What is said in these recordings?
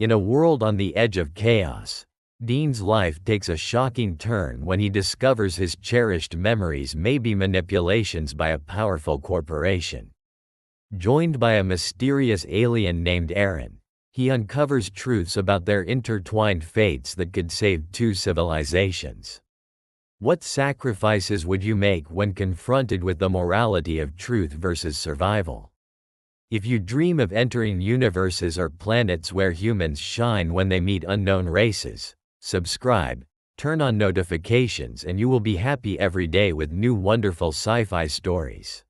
In a world on the edge of chaos, Dean's life takes a shocking turn when he discovers his cherished memories may be manipulations by a powerful corporation. Joined by a mysterious alien named Aaron, he uncovers truths about their intertwined fates that could save two civilizations. What sacrifices would you make when confronted with the morality of truth versus survival? If you dream of entering universes or planets where humans shine when they meet unknown races, subscribe, turn on notifications, and you will be happy every day with new wonderful sci-fi stories.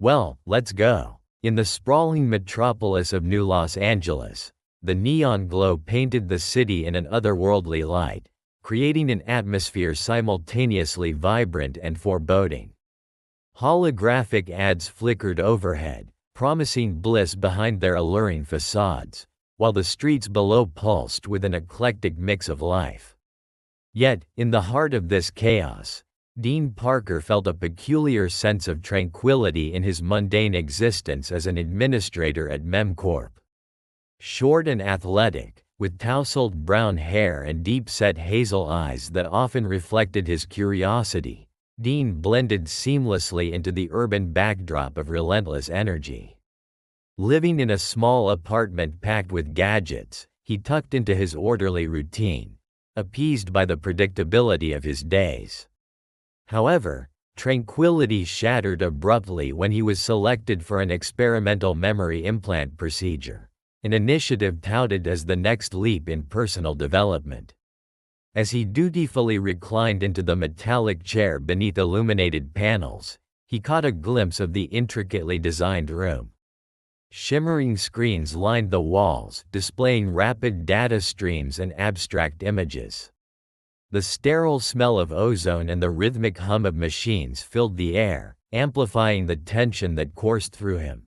Well, let's go. In the sprawling metropolis of New Los Angeles, the neon glow painted the city in an otherworldly light, creating an atmosphere simultaneously vibrant and foreboding. Holographic ads flickered overhead, promising bliss behind their alluring facades, while the streets below pulsed with an eclectic mix of life. Yet, in the heart of this chaos, Dean Parker felt a peculiar sense of tranquility in his mundane existence as an administrator at MemCorp. Short and athletic, with tousled brown hair and deep-set hazel eyes that often reflected his curiosity, Dean blended seamlessly into the urban backdrop of relentless energy. Living in a small apartment packed with gadgets, he tucked into his orderly routine, appeased by the predictability of his days. However, tranquility shattered abruptly when he was selected for an experimental memory implant procedure, an initiative touted as the next leap in personal development. As he dutifully reclined into the metallic chair beneath illuminated panels, he caught a glimpse of the intricately designed room. Shimmering screens lined the walls, displaying rapid data streams and abstract images. The sterile smell of ozone and the rhythmic hum of machines filled the air, amplifying the tension that coursed through him.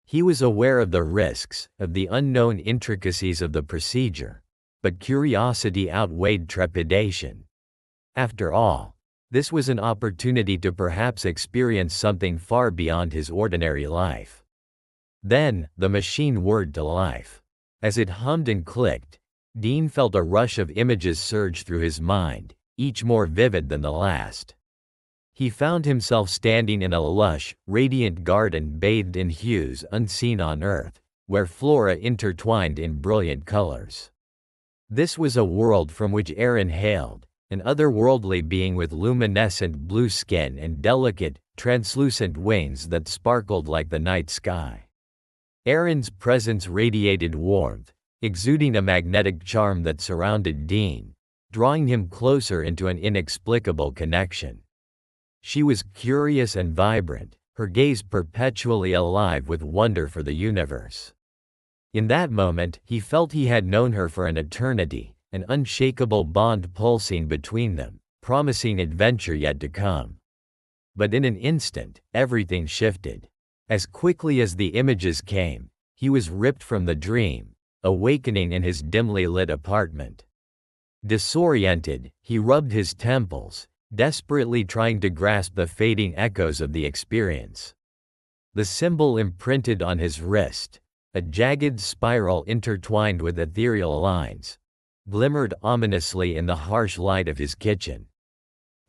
He was aware of the risks, of the unknown intricacies of the procedure, but curiosity outweighed trepidation. After all, this was an opportunity to perhaps experience something far beyond his ordinary life. Then, the machine whirred to life. As it hummed and clicked, Dean felt a rush of images surge through his mind, each more vivid than the last. He found himself standing in a lush, radiant garden bathed in hues unseen on Earth, where flora intertwined in brilliant colors. This was a world from which Aaron hailed, an otherworldly being with luminescent blue skin and delicate, translucent wings that sparkled like the night sky. Aaron's presence radiated warmth, exuding a magnetic charm that surrounded Dean, drawing him closer into an inexplicable connection. She was curious and vibrant, her gaze perpetually alive with wonder for the universe. In that moment, he felt he had known her for an eternity, an unshakable bond pulsing between them, promising adventure yet to come. But in an instant, everything shifted. As quickly as the images came, he was ripped from the dream, awakening in his dimly lit apartment. Disoriented, he rubbed his temples, desperately trying to grasp the fading echoes of the experience. The symbol imprinted on his wrist, a jagged spiral intertwined with ethereal lines, glimmered ominously in the harsh light of his kitchen.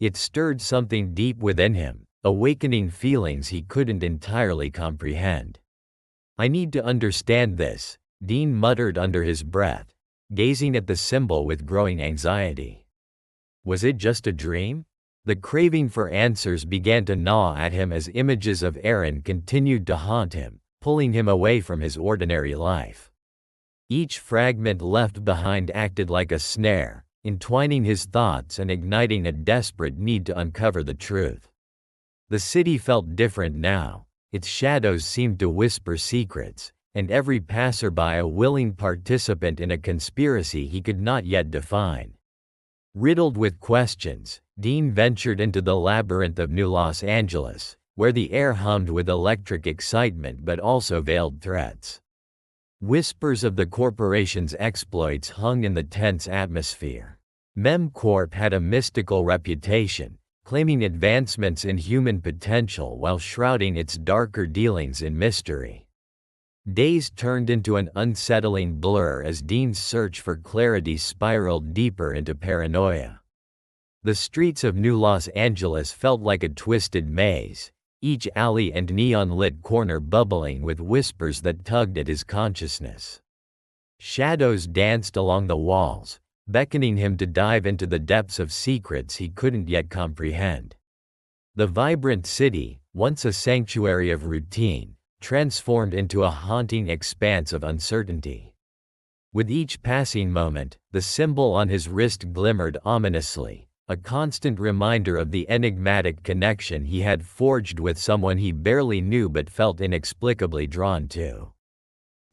It stirred something deep within him, awakening feelings he couldn't entirely comprehend. "I need to understand this," Dean muttered under his breath, gazing at the symbol with growing anxiety. Was it just a dream? The craving for answers began to gnaw at him as images of Aaron continued to haunt him, pulling him away from his ordinary life. Each fragment left behind acted like a snare, entwining his thoughts and igniting a desperate need to uncover the truth. The city felt different now, its shadows seemed to whisper secrets, and every passerby a willing participant in a conspiracy he could not yet define. Riddled with questions, Dean ventured into the labyrinth of New Los Angeles, where the air hummed with electric excitement but also veiled threats. Whispers of the corporation's exploits hung in the tense atmosphere. MemCorp had a mystical reputation, claiming advancements in human potential while shrouding its darker dealings in mystery. Days turned into an unsettling blur as Dean's search for clarity spiraled deeper into paranoia. The streets of New Los Angeles felt like a twisted maze, each alley and neon-lit corner bubbling with whispers that tugged at his consciousness. Shadows danced along the walls, beckoning him to dive into the depths of secrets he couldn't yet comprehend. The vibrant city, once a sanctuary of routine, transformed into a haunting expanse of uncertainty. With each passing moment, the symbol on his wrist glimmered ominously, a constant reminder of the enigmatic connection he had forged with someone he barely knew but felt inexplicably drawn to.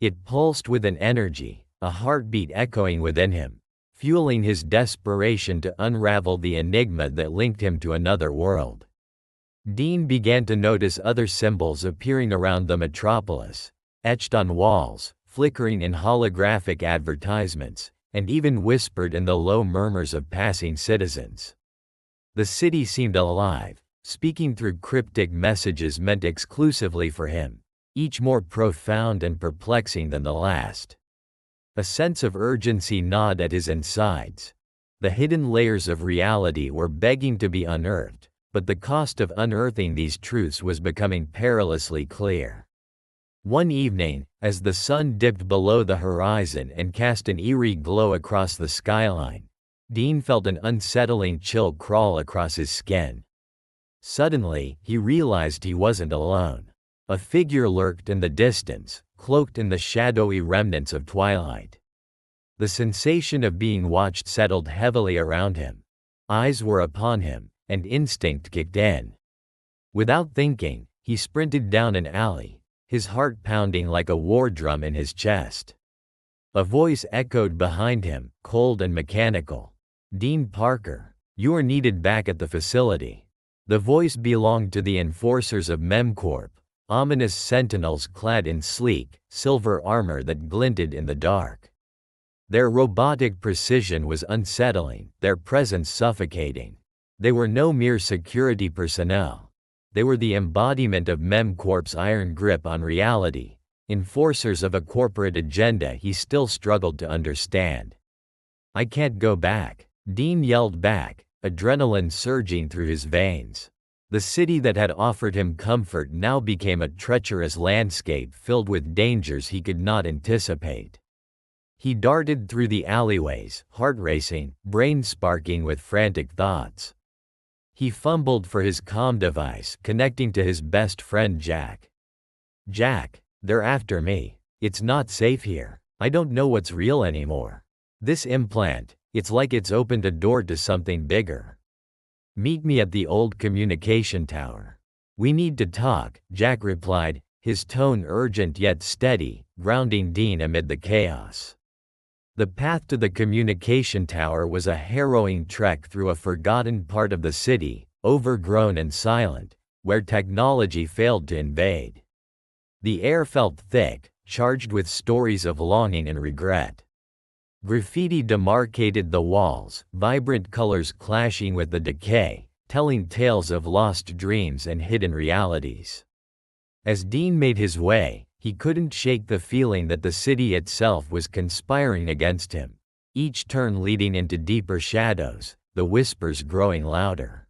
It pulsed with an energy, a heartbeat echoing within him, fueling his desperation to unravel the enigma that linked him to another world. Dean began to notice other symbols appearing around the metropolis, etched on walls, flickering in holographic advertisements, and even whispered in the low murmurs of passing citizens. The city seemed alive, speaking through cryptic messages meant exclusively for him, each more profound and perplexing than the last. A sense of urgency gnawed at his insides. The hidden layers of reality were begging to be unearthed, but the cost of unearthing these truths was becoming perilously clear. One evening, as the sun dipped below the horizon and cast an eerie glow across the skyline, Dean felt an unsettling chill crawl across his skin. Suddenly, he realized he wasn't alone. A figure lurked in the distance, cloaked in the shadowy remnants of twilight. The sensation of being watched settled heavily around him. Eyes were upon him, and instinct kicked in. Without thinking, he sprinted down an alley, his heart pounding like a war drum in his chest. A voice echoed behind him, cold and mechanical. "Dean Parker, you are needed back at the facility." The voice belonged to the enforcers of MemCorp, ominous sentinels clad in sleek, silver armor that glinted in the dark. Their robotic precision was unsettling, their presence suffocating. They were no mere security personnel. They were the embodiment of MemCorp's iron grip on reality, enforcers of a corporate agenda he still struggled to understand. "I can't go back," Dean yelled back, adrenaline surging through his veins. The city that had offered him comfort now became a treacherous landscape filled with dangers he could not anticipate. He darted through the alleyways, heart racing, brain sparking with frantic thoughts. He fumbled for his comm device, connecting to his best friend Jack. "Jack, they're after me. It's not safe here. I don't know what's real anymore. This implant, it's like it's opened a door to something bigger. Meet me at the old communication tower." "We need to talk," Jack replied, his tone urgent yet steady, grounding Dean amid the chaos. The path to the communication tower was a harrowing trek through a forgotten part of the city, overgrown and silent, where technology failed to invade. The air felt thick, charged with stories of longing and regret. Graffiti demarcated the walls, vibrant colors clashing with the decay, telling tales of lost dreams and hidden realities. As Dean made his way, he couldn't shake the feeling that the city itself was conspiring against him, each turn leading into deeper shadows, the whispers growing louder.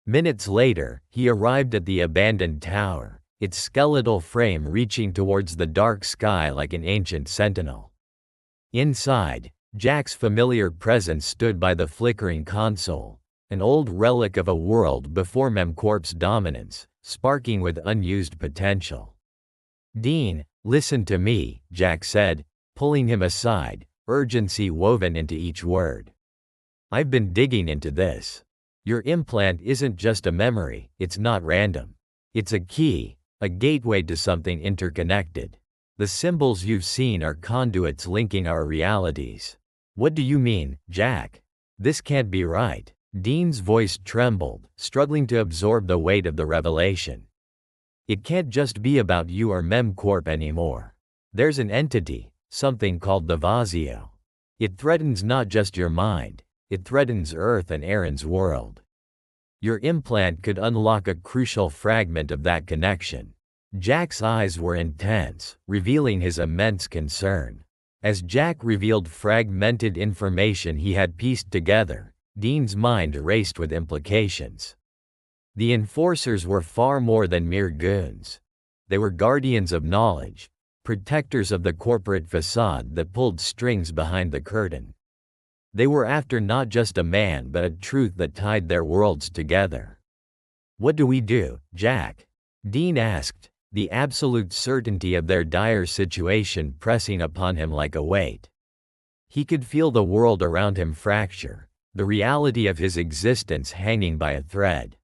Minutes later, he arrived at the abandoned tower, its skeletal frame reaching towards the dark sky like an ancient sentinel. Inside, Jack's familiar presence stood by the flickering console, an old relic of a world before MemCorp's dominance, sparking with unused potential. "Dean, listen to me," Jack said, pulling him aside, urgency woven into each word. "I've been digging into this. Your implant isn't just a memory, it's not random. It's a key, a gateway to something interconnected. The symbols you've seen are conduits linking our realities." "What do you mean, Jack? This can't be right." Dean's voice trembled, struggling to absorb the weight of the revelation. "It can't just be about you or MemCorp anymore. There's an entity, something called the Vazio. It threatens not just your mind, it threatens Earth and Aaron's world. Your implant could unlock a crucial fragment of that connection." Jack's eyes were intense, revealing his immense concern. As Jack revealed fragmented information he had pieced together, Dean's mind raced with implications. The enforcers were far more than mere goons. They were guardians of knowledge, protectors of the corporate facade that pulled strings behind the curtain. They were after not just a man but a truth that tied their worlds together. "What do we do, Jack?" Dean asked, the absolute certainty of their dire situation pressing upon him like a weight. He could feel the world around him fracture, the reality of his existence hanging by a thread.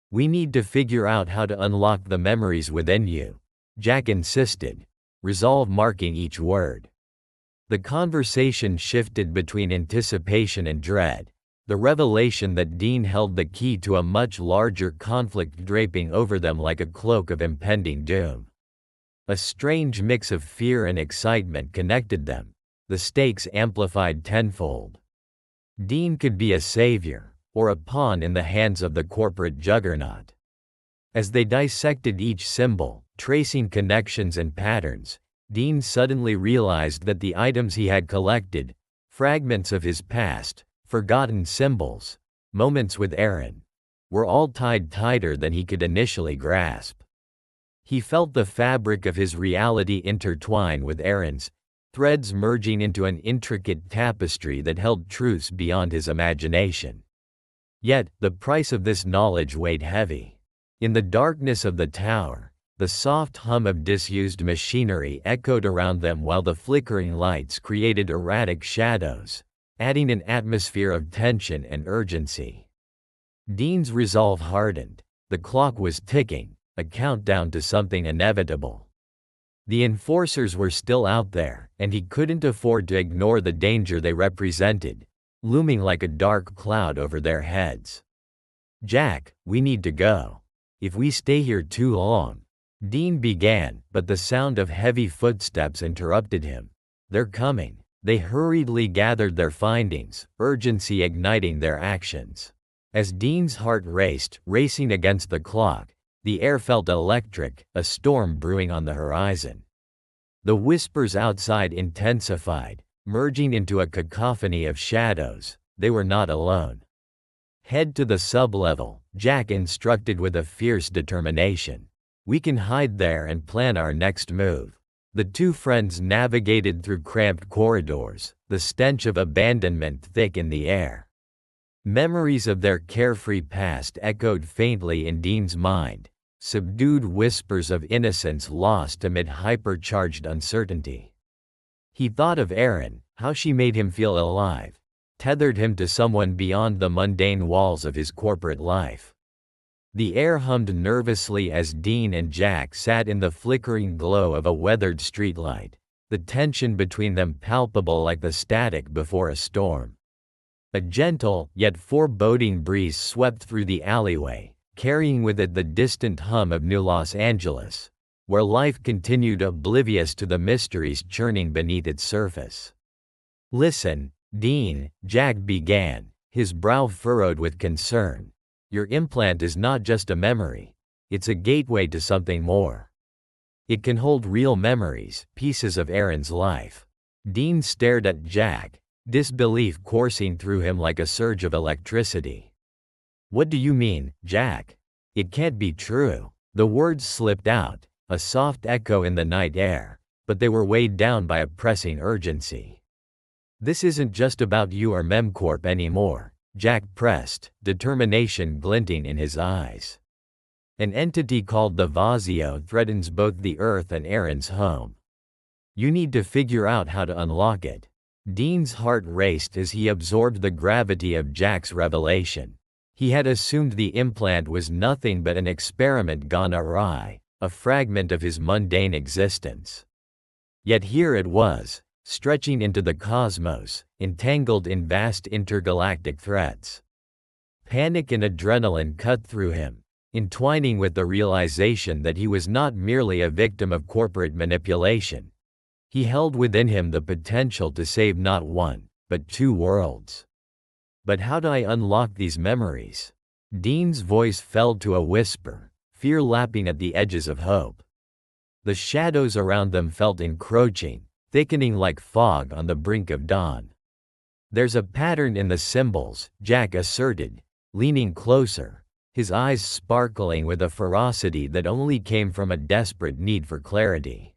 "We need to figure out how to unlock the memories within you," Jack insisted, resolve marking each word. The conversation shifted between anticipation and dread, the revelation that Dean held the key to a much larger conflict draping over them like a cloak of impending doom. A strange mix of fear and excitement connected them, the stakes amplified tenfold. Dean could be a savior, or a pawn in the hands of the corporate juggernaut. As they dissected each symbol, tracing connections and patterns, Dean suddenly realized that the items he had collected, fragments of his past, forgotten symbols, moments with Aaron, were all tied tighter than he could initially grasp. He felt the fabric of his reality intertwine with Aaron's, threads merging into an intricate tapestry that held truths beyond his imagination. Yet, the price of this knowledge weighed heavy. In the darkness of the tower, the soft hum of disused machinery echoed around them while the flickering lights created erratic shadows, adding an atmosphere of tension and urgency. Dean's resolve hardened. The clock was ticking, a countdown to something inevitable. The enforcers were still out there, and he couldn't afford to ignore the danger they represented, looming like a dark cloud over their heads. "Jack, we need to go. If we stay here too long," Dean began, but the sound of heavy footsteps interrupted him. "They're coming." They hurriedly gathered their findings, urgency igniting their actions. As Dean's heart racing against the clock, the air felt electric, a storm brewing on the horizon. The whispers outside intensified, merging into a cacophony of shadows. They were not alone. "Head to the sublevel," Jack instructed with a fierce determination. "We can hide there and plan our next move." The two friends navigated through cramped corridors, the stench of abandonment thick in the air. Memories of their carefree past echoed faintly in Dean's mind, subdued whispers of innocence lost amid hypercharged uncertainty. He thought of Erin, how she made him feel alive, tethered him to someone beyond the mundane walls of his corporate life. The air hummed nervously as Dean and Jack sat in the flickering glow of a weathered streetlight, the tension between them palpable like the static before a storm. A gentle, yet foreboding breeze swept through the alleyway, carrying with it the distant hum of New Los Angeles, where life continued oblivious to the mysteries churning beneath its surface. "Listen, Dean," Jack began, his brow furrowed with concern. "Your implant is not just a memory. It's a gateway to something more. It can hold real memories, pieces of Aaron's life." Dean stared at Jack, disbelief coursing through him like a surge of electricity. "What do you mean, Jack? It can't be true." The words slipped out, a soft echo in the night air, but they were weighed down by a pressing urgency. "This isn't just about you or MemCorp anymore," Jack pressed, determination glinting in his eyes. "An entity called the Vazio threatens both the Earth and Aaron's home. You need to figure out how to unlock it." Dean's heart raced as he absorbed the gravity of Jack's revelation. He had assumed the implant was nothing but an experiment gone awry, a fragment of his mundane existence. Yet here it was, stretching into the cosmos, entangled in vast intergalactic threads. Panic and adrenaline cut through him, entwining with the realization that he was not merely a victim of corporate manipulation. He held within him the potential to save not one, but two worlds. "But how do I unlock these memories?" Dean's voice fell to a whisper, fear lapping at the edges of hope. The shadows around them felt encroaching, thickening like fog on the brink of dawn. "There's a pattern in the symbols," Jack asserted, leaning closer, his eyes sparkling with a ferocity that only came from a desperate need for clarity.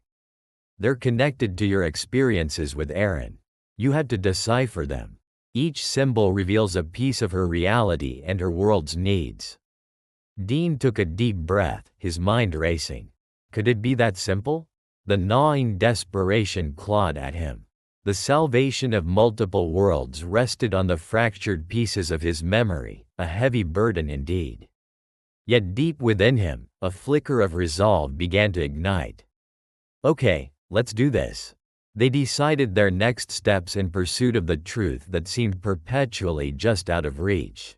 "They're connected to your experiences with Erin. You had to decipher them. Each symbol reveals a piece of her reality and her world's needs." Dean took a deep breath, his mind racing. Could it be that simple? The gnawing desperation clawed at him. The salvation of multiple worlds rested on the fractured pieces of his memory, a heavy burden indeed. Yet deep within him, a flicker of resolve began to ignite. "Okay, let's do this." They decided their next steps in pursuit of the truth that seemed perpetually just out of reach.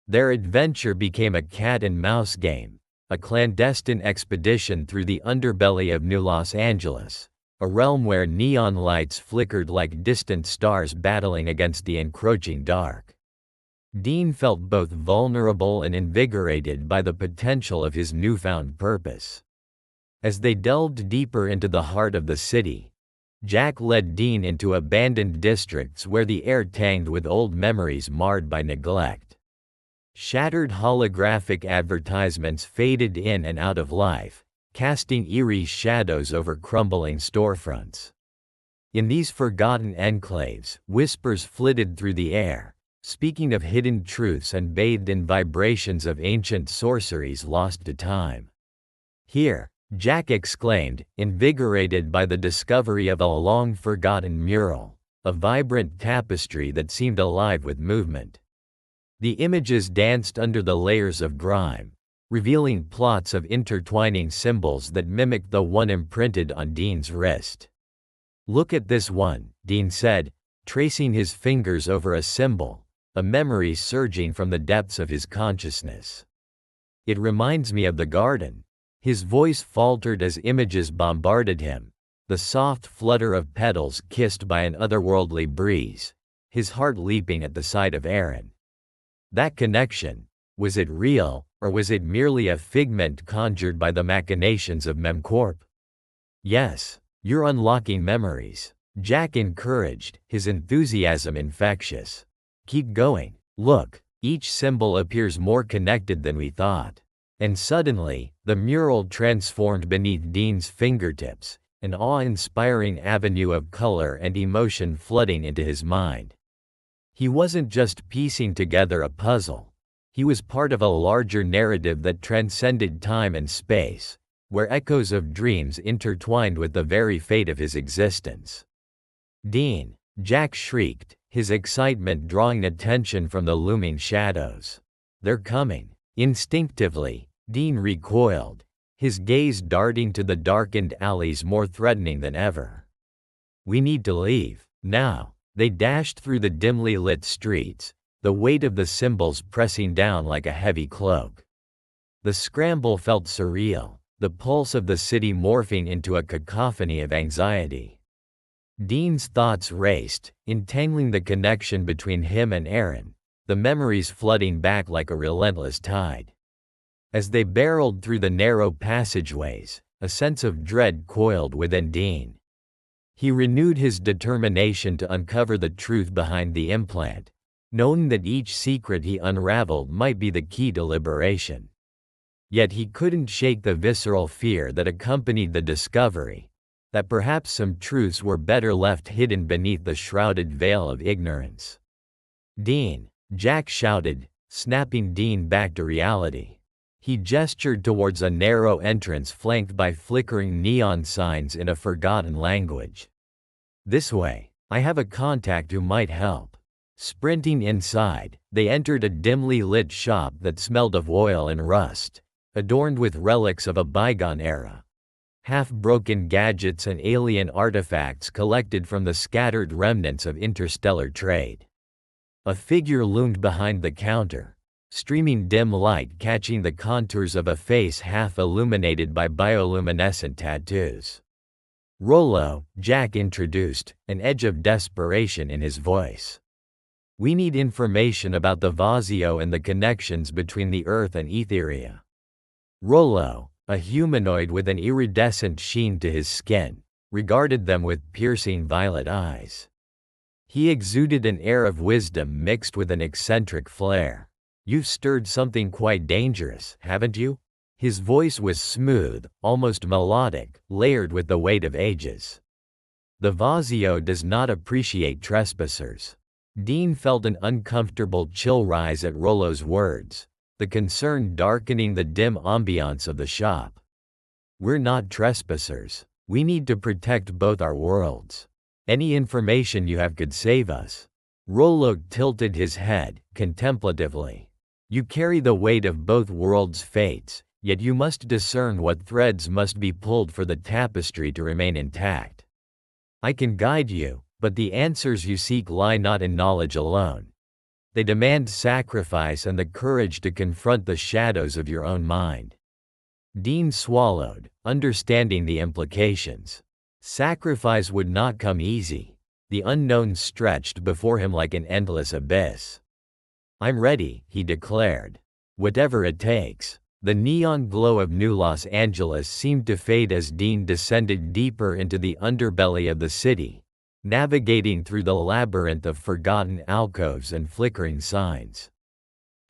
Their adventure became a cat-and-mouse game, a clandestine expedition through the underbelly of New Los Angeles, a realm where neon lights flickered like distant stars battling against the encroaching dark. Dean felt both vulnerable and invigorated by the potential of his newfound purpose. As they delved deeper into the heart of the city, Jack led Dean into abandoned districts where the air tanged with old memories marred by neglect. Shattered holographic advertisements faded in and out of life, casting eerie shadows over crumbling storefronts. In these forgotten enclaves, whispers flitted through the air, speaking of hidden truths and bathed in vibrations of ancient sorceries lost to time. "Here," Jack exclaimed, invigorated by the discovery of a long-forgotten mural, a vibrant tapestry that seemed alive with movement. The images danced under the layers of grime, revealing plots of intertwining symbols that mimicked the one imprinted on Dean's wrist. "Look at this one," Dean said, tracing his fingers over a symbol, a memory surging from the depths of his consciousness. "It reminds me of the garden." His voice faltered as images bombarded him, the soft flutter of petals kissed by an otherworldly breeze, his heart leaping at the sight of Erin. That connection, was it real, or was it merely a figment conjured by the machinations of MemCorp? "Yes, you're unlocking memories," Jack encouraged, his enthusiasm infectious. "Keep going. Look, each symbol appears more connected than we thought." And suddenly, the mural transformed beneath Dean's fingertips, an awe-inspiring avenue of color and emotion flooding into his mind. He wasn't just piecing together a puzzle. He was part of a larger narrative that transcended time and space, where echoes of dreams intertwined with the very fate of his existence. "Dean!" Jack shrieked, his excitement drawing attention from the looming shadows. "They're coming." Instinctively, Dean recoiled, his gaze darting to the darkened alleys more threatening than ever. "We need to leave, now." They dashed through the dimly lit streets, the weight of the symbols pressing down like a heavy cloak. The scramble felt surreal, the pulse of the city morphing into a cacophony of anxiety. Dean's thoughts raced, entangling the connection between him and Erin, the memories flooding back like a relentless tide. As they barreled through the narrow passageways, a sense of dread coiled within Dean. He renewed his determination to uncover the truth behind the implant, knowing that each secret he unraveled might be the key to liberation. Yet he couldn't shake the visceral fear that accompanied the discovery, that perhaps some truths were better left hidden beneath the shrouded veil of ignorance. "Dean!" Jack shouted, snapping Dean back to reality. He gestured towards a narrow entrance flanked by flickering neon signs in a forgotten language. "This way. I have a contact who might help." Sprinting inside, they entered a dimly lit shop that smelled of oil and rust, adorned with relics of a bygone era. Half-broken gadgets and alien artifacts collected from the scattered remnants of interstellar trade. A figure loomed behind the counter, streaming dim light catching the contours of a face half illuminated by bioluminescent tattoos. "Rollo," Jack introduced, an edge of desperation in his voice. "We need information about the Vazio and the connections between the Earth and Etheria." Rollo, a humanoid with an iridescent sheen to his skin, regarded them with piercing violet eyes. He exuded an air of wisdom mixed with an eccentric flair. "You've stirred something quite dangerous, haven't you?" His voice was smooth, almost melodic, layered with the weight of ages. "The Vazio does not appreciate trespassers." Dean felt an uncomfortable chill rise at Rollo's words, the concern darkening the dim ambiance of the shop. "We're not trespassers. We need to protect both our worlds. Any information you have could save us." Rollo tilted his head, contemplatively. "You carry the weight of both worlds' fates, yet you must discern what threads must be pulled for the tapestry to remain intact. I can guide you, but the answers you seek lie not in knowledge alone. They demand sacrifice and the courage to confront the shadows of your own mind." Dean swallowed, understanding the implications. Sacrifice would not come easy. The unknown stretched before him like an endless abyss. "I'm ready," he declared. "Whatever it takes." The neon glow of New Los Angeles seemed to fade as Dean descended deeper into the underbelly of the city, navigating through the labyrinth of forgotten alcoves and flickering signs.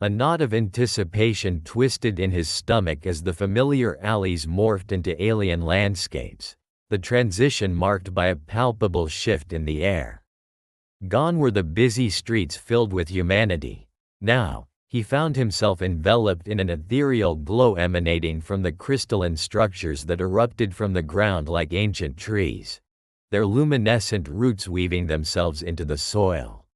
A knot of anticipation twisted in his stomach as the familiar alleys morphed into alien landscapes, the transition marked by a palpable shift in the air. Gone were the busy streets filled with humanity. Now, he found himself enveloped in an ethereal glow emanating from the crystalline structures that erupted from the ground like ancient trees, their luminescent roots weaving themselves into the soil.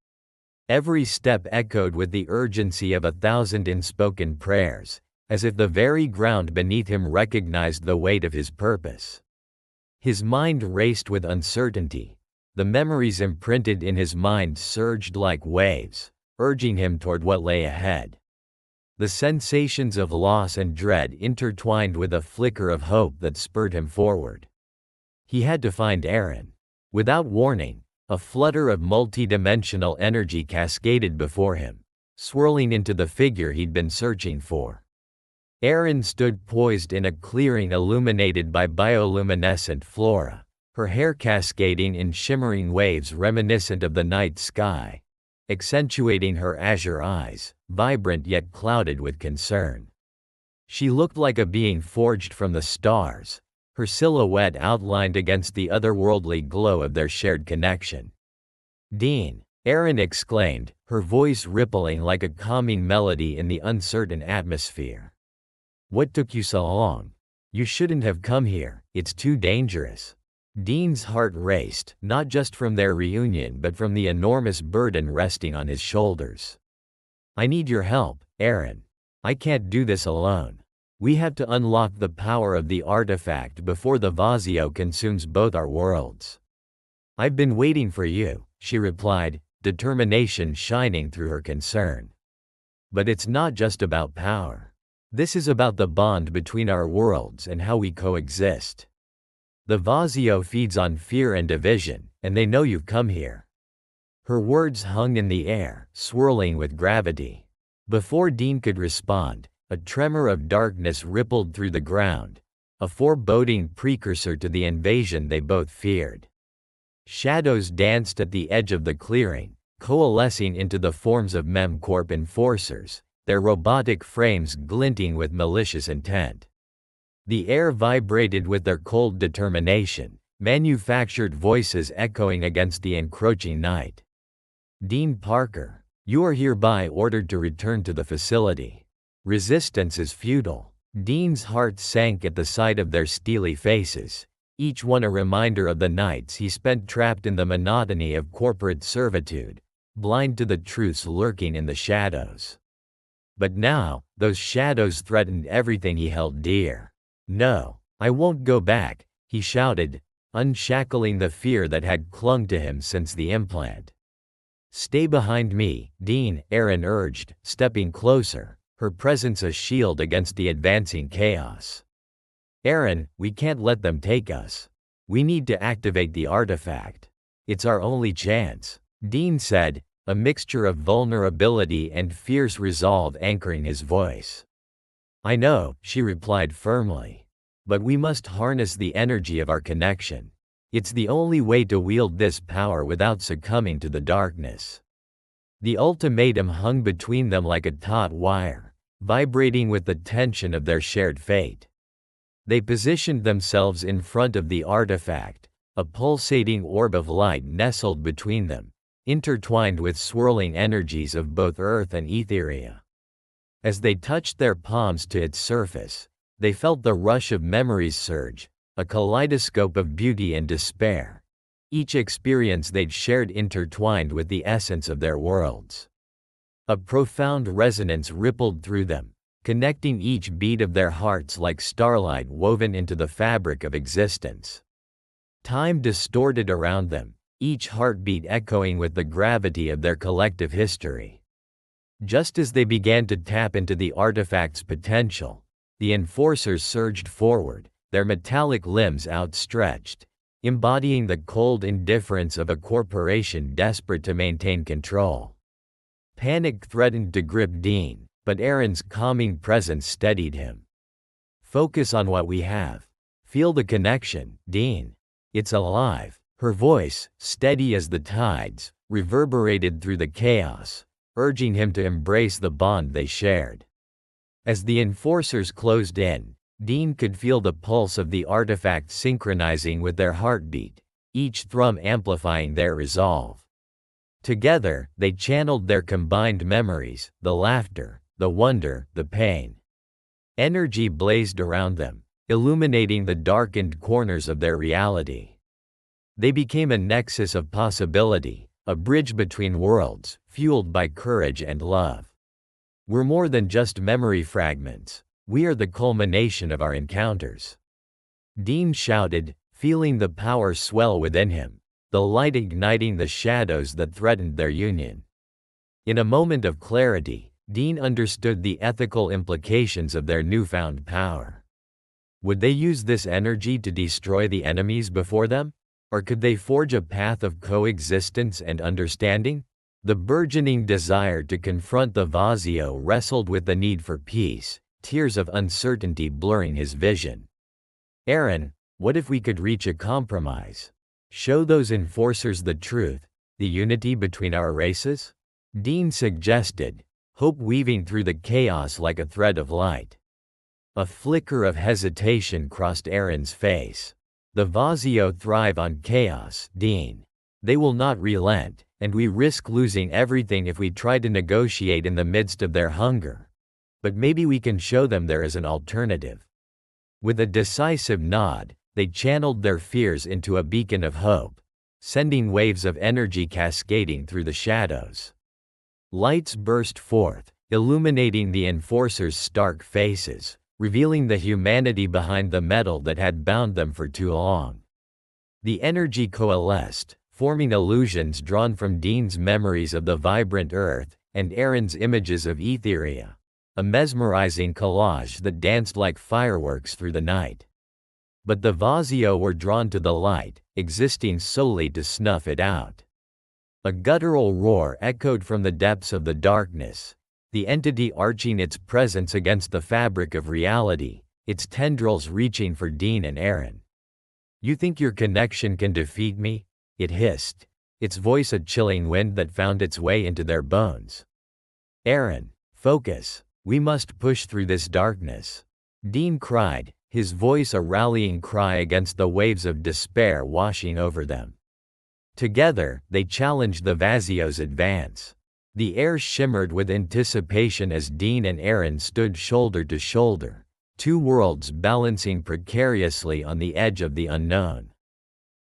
Every step echoed with the urgency of 1,000 unspoken prayers, as if the very ground beneath him recognized the weight of his purpose. His mind raced with uncertainty. The memories imprinted in his mind surged like waves, urging him toward what lay ahead. The sensations of loss and dread intertwined with a flicker of hope that spurred him forward. He had to find Aaron. Without warning, a flutter of multidimensional energy cascaded before him, swirling into the figure he'd been searching for. Aaron stood poised in a clearing illuminated by bioluminescent flora, her hair cascading in shimmering waves reminiscent of the night sky, accentuating her azure eyes, vibrant yet clouded with concern. She looked like a being forged from the stars, her silhouette outlined against the otherworldly glow of their shared connection. "Dean," Aaron exclaimed, her voice rippling like a calming melody in the uncertain atmosphere. "What took you so long? You shouldn't have come here, it's too dangerous." Dean's heart raced, not just from their reunion but from the enormous burden resting on his shoulders. "I need your help, Aaron. I can't do this alone. We have to unlock the power of the artifact before the Vazio consumes both our worlds." "I've been waiting for you," she replied, determination shining through her concern. "But it's not just about power. This is about the bond between our worlds and how we coexist. The Vazio feeds on fear and division, and they know you've come here." Her words hung in the air, swirling with gravity. Before Dean could respond, a tremor of darkness rippled through the ground, a foreboding precursor to the invasion they both feared. Shadows danced at the edge of the clearing, coalescing into the forms of MemCorp enforcers, their robotic frames glinting with malicious intent. The air vibrated with their cold determination, manufactured voices echoing against the encroaching night. "Dean Parker, you are hereby ordered to return to the facility. Resistance is futile." Dean's heart sank at the sight of their steely faces, each one a reminder of the nights he spent trapped in the monotony of corporate servitude, blind to the truths lurking in the shadows. But now, those shadows threatened everything he held dear. "No, I won't go back," he shouted, unshackling the fear that had clung to him since the implant. "Stay behind me, Dean," Aaron urged, stepping closer, her presence a shield against the advancing chaos. "Aaron, we can't let them take us. We need to activate the artifact. It's our only chance," Dean said, a mixture of vulnerability and fierce resolve anchoring his voice. "I know," she replied firmly. But we must harness the energy of our connection. It's the only way to wield this power without succumbing to the darkness. The ultimatum hung between them like a taut wire, vibrating with the tension of their shared fate. They positioned themselves in front of the artifact, a pulsating orb of light nestled between them, intertwined with swirling energies of both earth and etheria. As they touched their palms to its surface, they felt the rush of memories surge, a kaleidoscope of beauty and despair. Each experience they'd shared intertwined with the essence of their worlds. A profound resonance rippled through them, connecting each beat of their hearts like starlight woven into the fabric of existence. Time distorted around them, each heartbeat echoing with the gravity of their collective history. Just as they began to tap into the artifact's potential, the enforcers surged forward, their metallic limbs outstretched, embodying the cold indifference of a corporation desperate to maintain control. Panic threatened to grip Dean, but Aaron's calming presence steadied him. "Focus on what we have. Feel the connection, Dean. It's alive." Her voice, steady as the tides, reverberated through the chaos, urging him to embrace the bond they shared. As the enforcers closed in, Dean could feel the pulse of the artifact synchronizing with their heartbeat, each thrum amplifying their resolve. Together, they channeled their combined memories, the laughter, the wonder, the pain. Energy blazed around them, illuminating the darkened corners of their reality. They became a nexus of possibility, a bridge between worlds, fueled by courage and love. We're more than just memory fragments. We are the culmination of our encounters. Dean shouted, feeling the power swell within him, the light igniting the shadows that threatened their union. In a moment of clarity, Dean understood the ethical implications of their newfound power. Would they use this energy to destroy the enemies before them? Or could they forge a path of coexistence and understanding? The burgeoning desire to confront the Vazio wrestled with the need for peace, tears of uncertainty blurring his vision. "Aaron, what if we could reach a compromise? Show those enforcers the truth, the unity between our races?" Dean suggested, hope weaving through the chaos like a thread of light. A flicker of hesitation crossed Aaron's face. "The Vazio thrive on chaos, Dean. They will not relent, and we risk losing everything if we try to negotiate in the midst of their hunger. But maybe we can show them there is an alternative." With a decisive nod, they channeled their fears into a beacon of hope, sending waves of energy cascading through the shadows. Lights burst forth, illuminating the enforcers' stark faces, revealing the humanity behind the metal that had bound them for too long. The energy coalesced, forming illusions drawn from Dean's memories of the vibrant earth and Aaron's images of etheria, a mesmerizing collage that danced like fireworks through the night. But the Vazio were drawn to the light, existing solely to snuff it out. A guttural roar echoed from the depths of the darkness, the entity arching its presence against the fabric of reality, its tendrils reaching for Dean and Aaron. "You think your connection can defeat me?" it hissed, its voice a chilling wind that found its way into their bones. "Aaron, focus. We must push through this darkness," Dean cried, his voice a rallying cry against the waves of despair washing over them. Together, they challenged the Vazio's advance. The air shimmered with anticipation as Dean and Aaron stood shoulder to shoulder, two worlds balancing precariously on the edge of the unknown.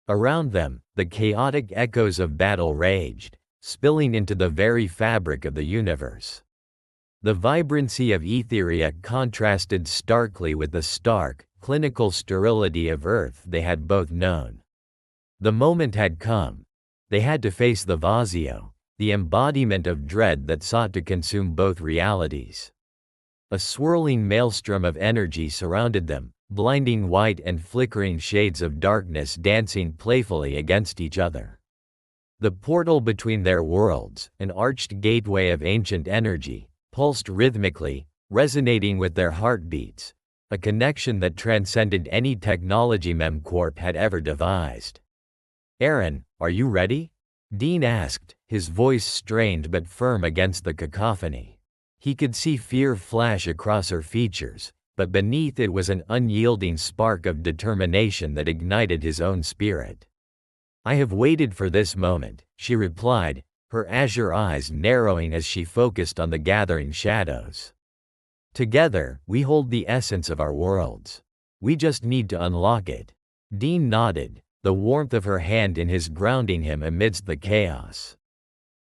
Around them, the chaotic echoes of battle raged, spilling into the very fabric of the universe. The vibrancy of etheria contrasted starkly with the stark, clinical sterility of Earth they had both known. The moment had come. They had to face the Vazio, the embodiment of dread that sought to consume both realities. A swirling maelstrom of energy surrounded them, blinding white and flickering shades of darkness dancing playfully against each other. The portal between their worlds, an arched gateway of ancient energy, pulsed rhythmically, resonating with their heartbeats, a connection that transcended any technology MemCorp had ever devised. "Aaron, are you ready?" Dean asked, his voice strained but firm against the cacophony. He could see fear flash across her features, but beneath it was an unyielding spark of determination that ignited his own spirit. "I have waited for this moment," she replied, her azure eyes narrowing as she focused on the gathering shadows. "Together, we hold the essence of our worlds. We just need to unlock it." Dean nodded, the warmth of her hand in his grounding him amidst the chaos.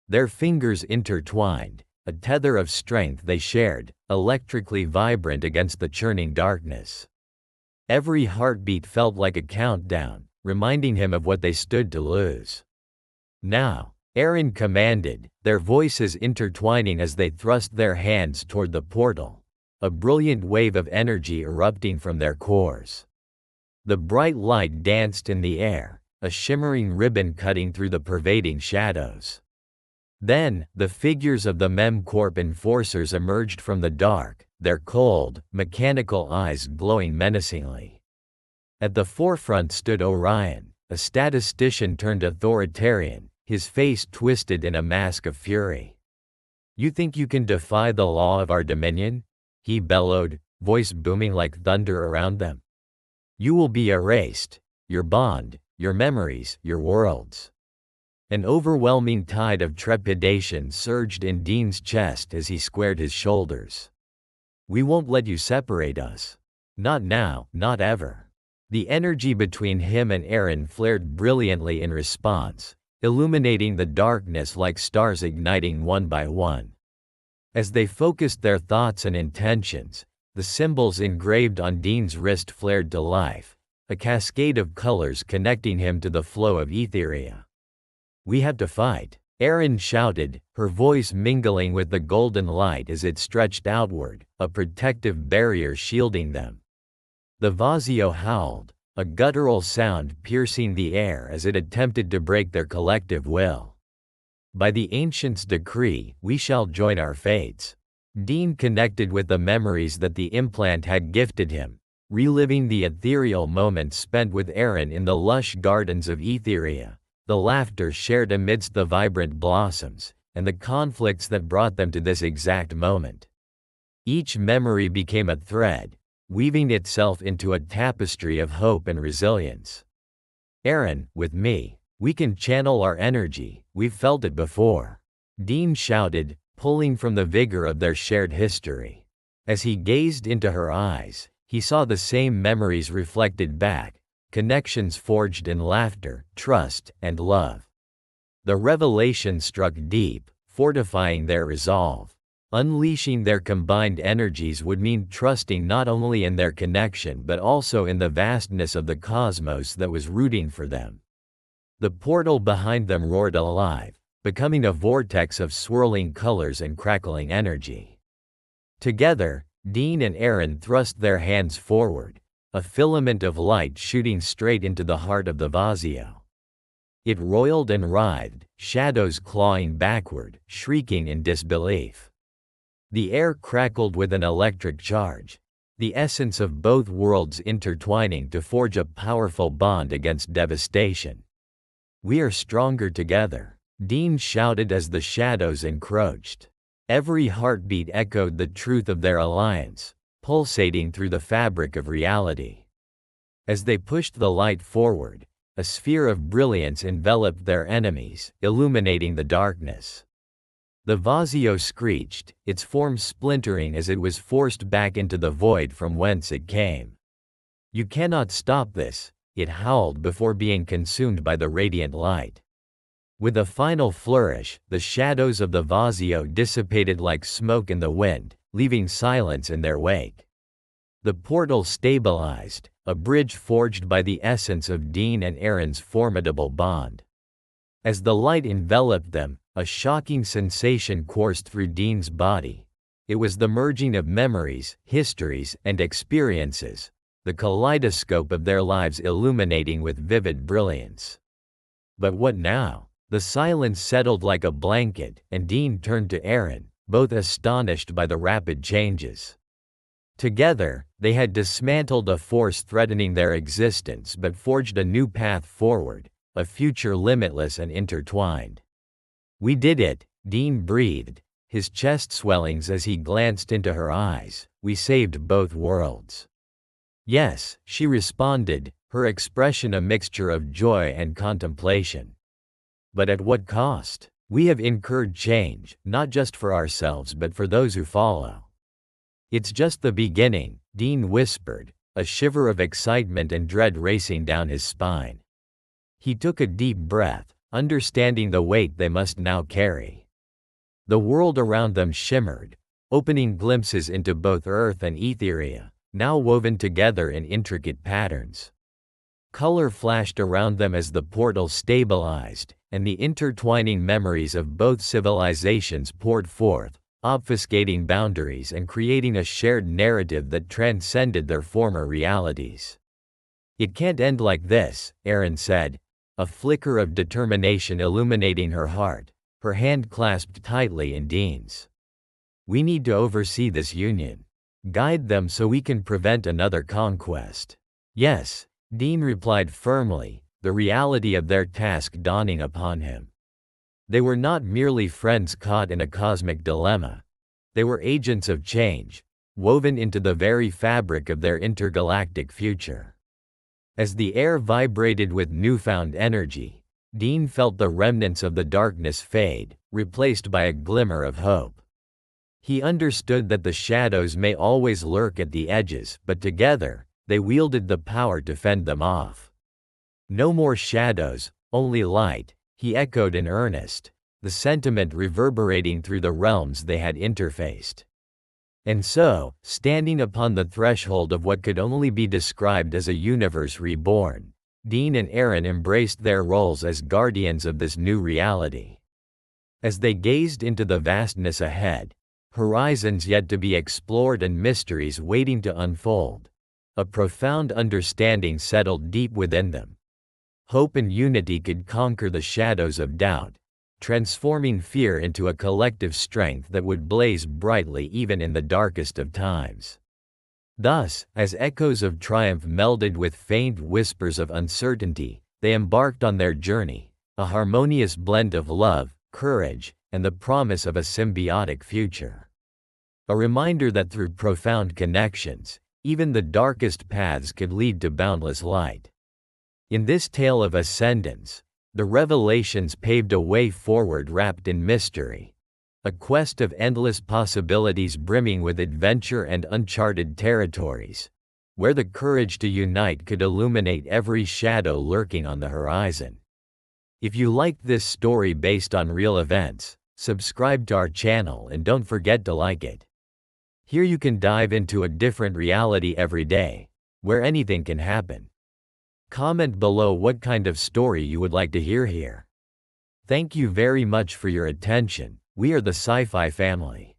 Their fingers intertwined, a tether of strength they shared, electrically vibrant against the churning darkness. Every heartbeat felt like a countdown, reminding him of what they stood to lose. "Now," Aaron commanded, their voices intertwining as they thrust their hands toward the portal, a brilliant wave of energy erupting from their cores. The bright light danced in the air, a shimmering ribbon cutting through the pervading shadows. Then, the figures of the MemCorp enforcers emerged from the dark, their cold, mechanical eyes glowing menacingly. At the forefront stood Orion, a statistician turned authoritarian, his face twisted in a mask of fury. "You think you can defy the law of our dominion?" he bellowed, voice booming like thunder around them. "You will be erased, your bond, your memories, your worlds." An overwhelming tide of trepidation surged in Dean's chest as he squared his shoulders. "We won't let you separate us. Not now, not ever." The energy between him and Aaron flared brilliantly in response, illuminating the darkness like stars igniting one by one. As they focused their thoughts and intentions, the symbols engraved on Dean's wrist flared to life, a cascade of colors connecting him to the flow of etheria. "We have to fight," Aaron shouted, her voice mingling with the golden light as it stretched outward, a protective barrier shielding them. The Vazio howled, a guttural sound piercing the air as it attempted to break their collective will. "By the Ancient's decree, we shall join our fates." Dean connected with the memories that the implant had gifted him, reliving the ethereal moments spent with Aaron in the lush gardens of Etheria, the laughter shared amidst the vibrant blossoms, and the conflicts that brought them to this exact moment. Each memory became a thread, weaving itself into a tapestry of hope and resilience. "Aaron, with me, we can channel our energy, we've felt it before," Dean shouted, pulling from the vigor of their shared history. As he gazed into her eyes, he saw the same memories reflected back, connections forged in laughter, trust, and love. The revelation struck deep, fortifying their resolve. Unleashing their combined energies would mean trusting not only in their connection but also in the vastness of the cosmos that was rooting for them. The portal behind them roared alive, becoming a vortex of swirling colors and crackling energy. Together, Dean and Aaron thrust their hands forward, a filament of light shooting straight into the heart of the Vazio. It roiled and writhed, shadows clawing backward, shrieking in disbelief. The air crackled with an electric charge, the essence of both worlds intertwining to forge a powerful bond against devastation. "We are stronger together," Dean shouted as the shadows encroached. Every heartbeat echoed the truth of their alliance, pulsating through the fabric of reality. As they pushed the light forward, a sphere of brilliance enveloped their enemies, illuminating the darkness. The Vazio screeched, its form splintering as it was forced back into the void from whence it came. "You cannot stop this," it howled before being consumed by the radiant light. With a final flourish, the shadows of the Vazio dissipated like smoke in the wind, leaving silence in their wake. The portal stabilized, a bridge forged by the essence of Dean and Aaron's formidable bond. As the light enveloped them, a shocking sensation coursed through Dean's body. It was the merging of memories, histories, and experiences, the kaleidoscope of their lives illuminating with vivid brilliance. But what now? The silence settled like a blanket, and Dean turned to Aaron, both astonished by the rapid changes. Together, they had dismantled a force threatening their existence but forged a new path forward, a future limitless and intertwined. "We did it," Dean breathed, his chest swelling as he glanced into her eyes. "We saved both worlds." "Yes," she responded, her expression a mixture of joy and contemplation. "But at what cost? We have incurred change, not just for ourselves but for those who follow." "It's just the beginning," Dean whispered, a shiver of excitement and dread racing down his spine. He took a deep breath, understanding the weight they must now carry. The world around them shimmered, opening glimpses into both Earth and Etheria, now woven together in intricate patterns. Color flashed around them as the portal stabilized, and the intertwining memories of both civilizations poured forth, obfuscating boundaries and creating a shared narrative that transcended their former realities. "It can't end like this," Erin said, a flicker of determination illuminating her heart, her hand clasped tightly in Dean's. "We need to oversee this union. Guide them so we can prevent another conquest." "Yes," Dean replied firmly, the reality of their task dawning upon him. They were not merely friends caught in a cosmic dilemma. They were agents of change, woven into the very fabric of their intergalactic future. As the air vibrated with newfound energy, Dean felt the remnants of the darkness fade, replaced by a glimmer of hope. He understood that the shadows may always lurk at the edges, but together, they wielded the power to fend them off. "No more shadows, only light," he echoed in earnest, the sentiment reverberating through the realms they had interfaced. And so, standing upon the threshold of what could only be described as a universe reborn, Dean and Erin embraced their roles as guardians of this new reality. As they gazed into the vastness ahead, horizons yet to be explored and mysteries waiting to unfold, a profound understanding settled deep within them. Hope and unity could conquer the shadows of doubt, transforming fear into a collective strength that would blaze brightly even in the darkest of times. Thus, as echoes of triumph melded with faint whispers of uncertainty, they embarked on their journey, a harmonious blend of love, courage, and the promise of a symbiotic future. A reminder that through profound connections, even the darkest paths could lead to boundless light. In this tale of ascendance, the revelations paved a way forward wrapped in mystery, a quest of endless possibilities brimming with adventure and uncharted territories, where the courage to unite could illuminate every shadow lurking on the horizon. If you liked this story based on real events, subscribe to our channel and don't forget to like it. Here you can dive into a different reality every day, where anything can happen. Comment below what kind of story you would like to hear here. Thank you very much for your attention. We are the Sci-Fi family.